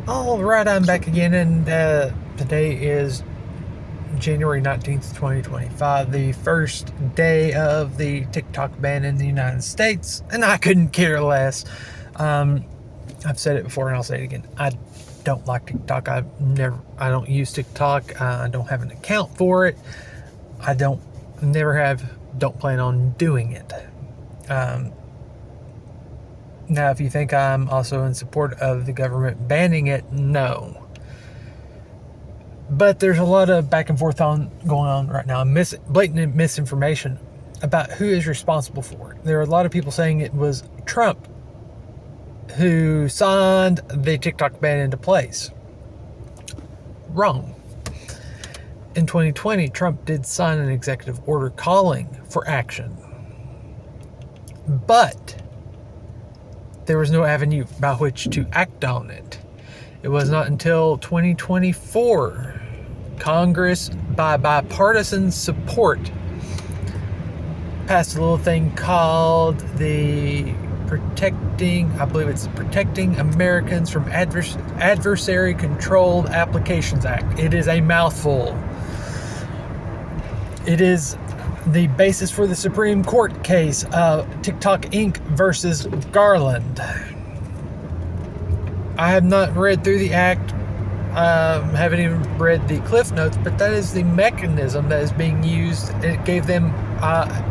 All right, I'm back again, and today is January 19th, 2025, the first day of the TikTok ban in the United States, and I couldn't care less. Um, I've said it before, and I'll say it again. I don't like TikTok. I don't use TikTok. I don't have an account for it. Don't plan on doing it. Um, Now, if you think I'm also in support of the government banning it, no. But there's a lot of back and forth going on right now, blatant misinformation about who is responsible for it. There are a lot of people saying it was Trump who signed the TikTok ban into place. Wrong. In 2020, Trump did sign an executive order calling for action. But there was no avenue by which to act on it. It was not until 2024, Congress, by bipartisan support, passed a little thing called the Protecting Americans from Adversary Controlled Applications Act. It is a mouthful. It is the basis for the Supreme Court case of TikTok Inc. versus Garland. I have not read through the act, haven't even read the Cliff Notes, but that is the mechanism that is being used. It gave them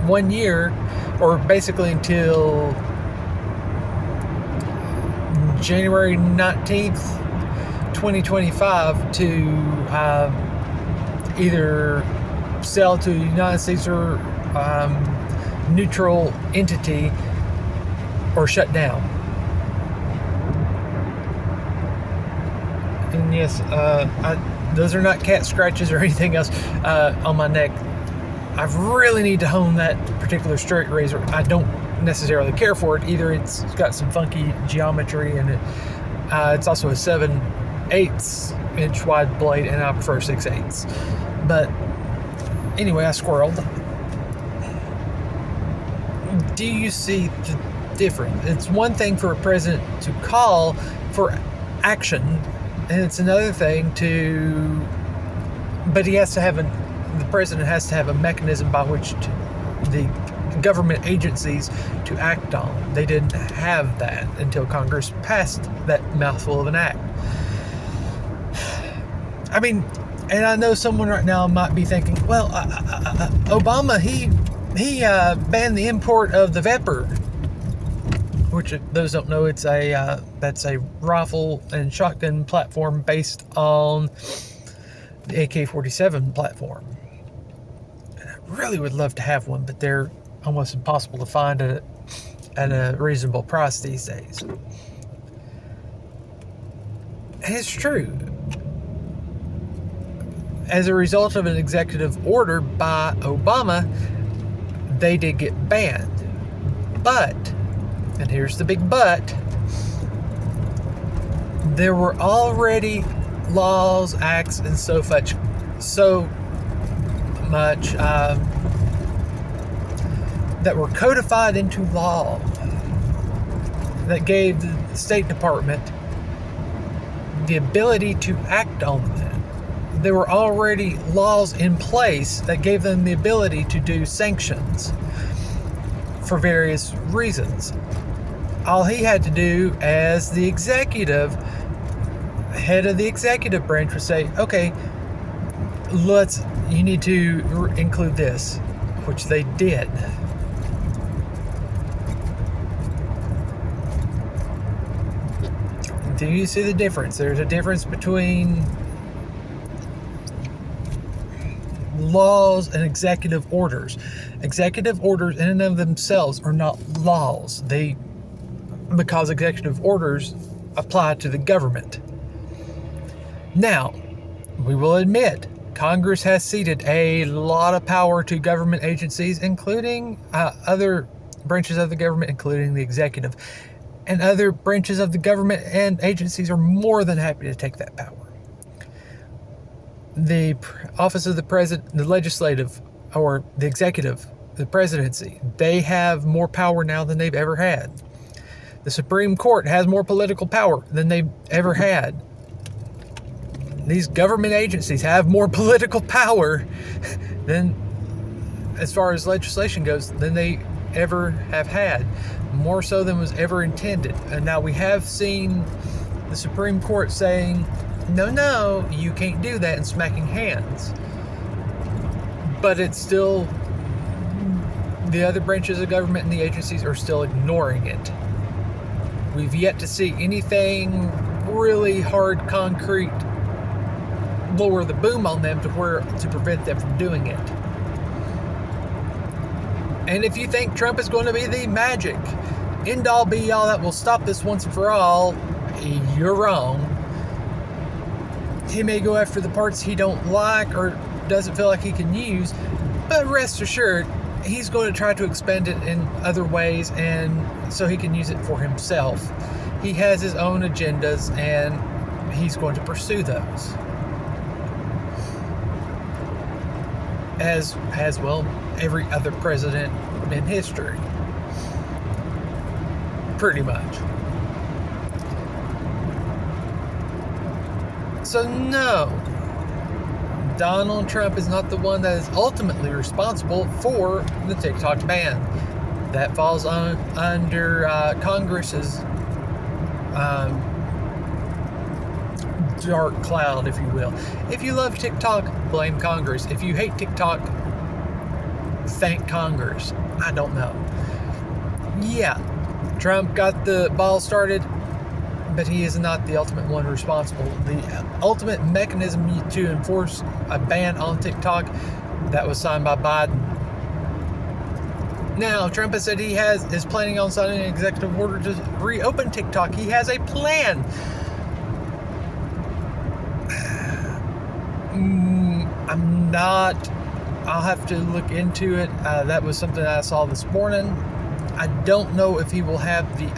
1 year, or basically until January 19th, 2025, to either sell to a United States or neutral entity or shut down. And yes, those are not cat scratches or anything else on my neck. I really need to hone that particular straight razor. I don't necessarily care for it either. It's got some funky geometry in it. It's also a 7/8 inch wide blade, and I prefer 6/8. But anyway, I squirreled. Do you see the difference? It's one thing for a president to call for action, and it's another thing but the president has to have a mechanism by which the government agencies to act on. They didn't have that until Congress passed that mouthful of an act. I mean, and I know someone right now might be thinking, well, Obama, he banned the import of the Vepr, which, if those don't know, that's a rifle and shotgun platform based on the AK-47 platform. And I really would love to have one, but they're almost impossible to find at a reasonable price these days. And it's true. As a result of an executive order by Obama, they did get banned. But, and here's the big but, there were already laws, acts, and so much that were codified into law that gave the State Department the ability to act on them. There were already laws in place that gave them the ability to do sanctions for various reasons. All he had to do as the head of the executive branch would say, okay, you need to include this, which they did. Do you see the difference? There's a difference between laws and executive orders. Executive orders in and of themselves are not laws. Because executive orders apply to the government. Now, we will admit, Congress has ceded a lot of power to government agencies, including other branches of the government, including the executive. And other branches of the government and agencies are more than happy to take that power. The office of the president, the legislative, or the executive, the presidency, they have more power now than they've ever had. The Supreme Court has more political power than they've ever had. these government agencies have more political power than, as far as legislation goes, than they ever have had, more so than was ever intended. And now we have seen the Supreme Court saying, no, you can't do that, and smacking hands. But it's still, the other branches of government and the agencies are still ignoring it. We've yet to see anything really hard, concrete, lower the boom on them to prevent them from doing it. And if you think Trump is going to be the magic end-all be-all that will stop this once and for all, you're wrong. He may go after the parts he don't like or doesn't feel like he can use, but rest assured, he's going to try to expend it in other ways, and so he can use it for himself. He has his own agendas, and he's going to pursue those. As has, well, every other president in history. Pretty much. So no, Donald Trump is not the one that is ultimately responsible for the TikTok ban. That falls under Congress's dark cloud, if you will. If you love TikTok, blame Congress. If you hate TikTok, thank Congress. I don't know. Yeah, Trump got the ball started, but he is not the ultimate one responsible. The ultimate mechanism to enforce a ban on TikTok, that was signed by Biden. Now, Trump has said he is planning on signing an executive order to reopen TikTok. He has a plan. I'm not. I'll have to look into it. That was something I saw this morning. I don't know if he will have the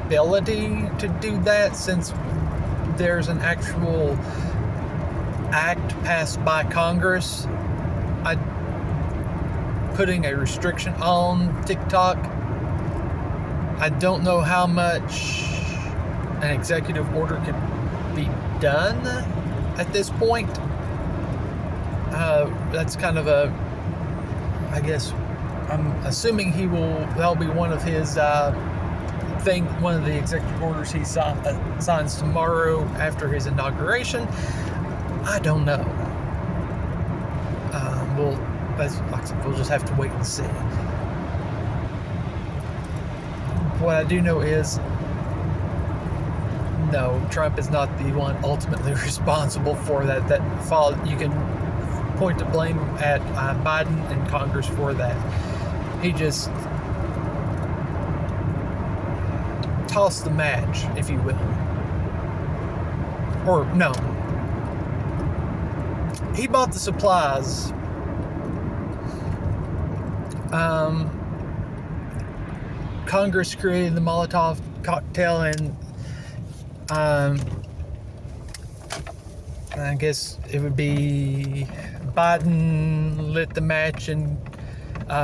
ability to do that, since there's an actual act passed by Congress putting a restriction on TikTok. I don't know how much an executive order could be done at this point. That's kind of I guess, I'm assuming that'll be one of his one of the executive orders he signs tomorrow after his inauguration. I don't know. We'll just have to wait and see. What I do know is, no, Trump is not the one ultimately responsible for that. You can point to blame at Biden and Congress for that. He just tossed the match, if you will. Or, no. He bought the supplies. Congress created the Molotov cocktail, and I guess it would be Biden lit the match, and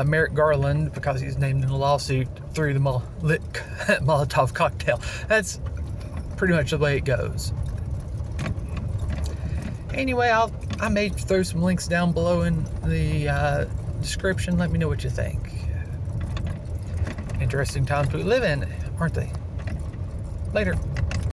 Merrick Garland, because he's named in the lawsuit, threw the lit Molotov cocktail. That's pretty much the way it goes. Anyway, I may throw some links down below in the description. Let me know what you think. Interesting times we live in, aren't they? Later.